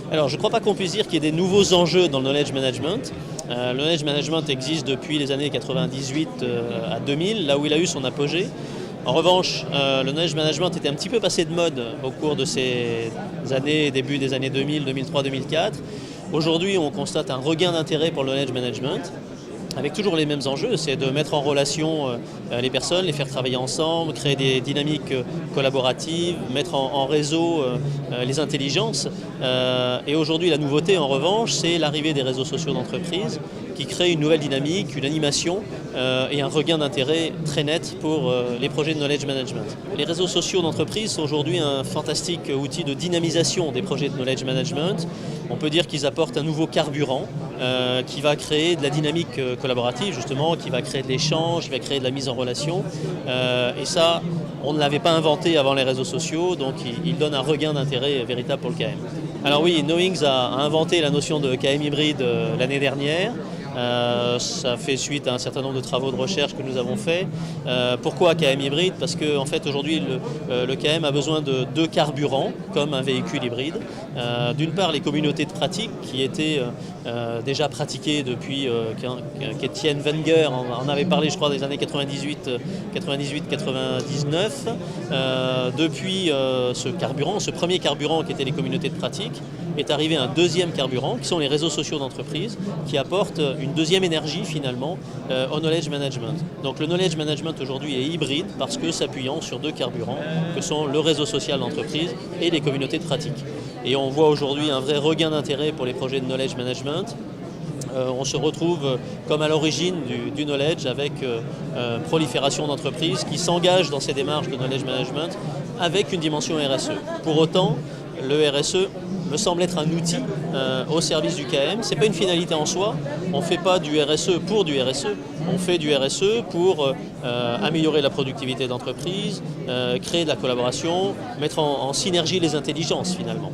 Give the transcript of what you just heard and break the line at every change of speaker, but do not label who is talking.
Alors, je ne crois pas qu'on puisse dire qu'il y ait des nouveaux enjeux dans le knowledge management. Le knowledge management existe depuis les années 98 à 2000, là où il a eu son apogée. En revanche, le knowledge management était un petit peu passé de mode au cours de ces années, début des années 2000, 2003, 2004. Aujourd'hui, on constate un regain d'intérêt pour le knowledge management, avec toujours les mêmes enjeux, c'est de mettre en relation les personnes, les faire travailler ensemble, créer des dynamiques collaboratives, mettre en réseau les intelligences. Et aujourd'hui, la nouveauté, en revanche, c'est l'arrivée des réseaux sociaux d'entreprise qui créent une nouvelle dynamique, une animation et un regain d'intérêt très net pour les projets de knowledge management. Les réseaux sociaux d'entreprise sont aujourd'hui un fantastique outil de dynamisation des projets de knowledge management. On peut dire qu'ils apportent un nouveau carburant qui va créer de la dynamique collaborative, justement, qui va créer de l'échange, qui va créer de la mise en relation. Et ça, on ne l'avait pas inventé avant les réseaux sociaux, donc il donne un regain d'intérêt véritable pour le KM. Alors oui, Knowings a inventé la notion de KM hybride l'année dernière. Ça fait suite à un certain nombre de travaux de recherche que nous avons faits. Pourquoi KM hybride? Parce qu'en fait aujourd'hui le KM a besoin de deux carburants comme un véhicule hybride. D'une part les communautés de pratique qui étaient déjà pratiquées depuis qu'Étienne Wenger en avait parlé je crois des années 98-99. Depuis ce carburant, ce premier carburant qui était les communautés de pratique, est arrivé un deuxième carburant qui sont les réseaux sociaux d'entreprise qui apportent une deuxième énergie finalement au knowledge management. Donc le knowledge management aujourd'hui est hybride parce que s'appuyant sur deux carburants que sont le réseau social d'entreprise et les communautés de pratique. Et on voit aujourd'hui un vrai regain d'intérêt pour les projets de knowledge management. On se retrouve comme à l'origine du knowledge avec prolifération d'entreprises qui s'engagent dans ces démarches de knowledge management avec une dimension RSE. Pour autant, le RSE me semble être un outil au service du KM. Ce n'est pas une finalité en soi. On ne fait pas du RSE pour du RSE. On fait du RSE pour améliorer la productivité d'entreprise, créer de la collaboration, mettre en synergie les intelligences finalement.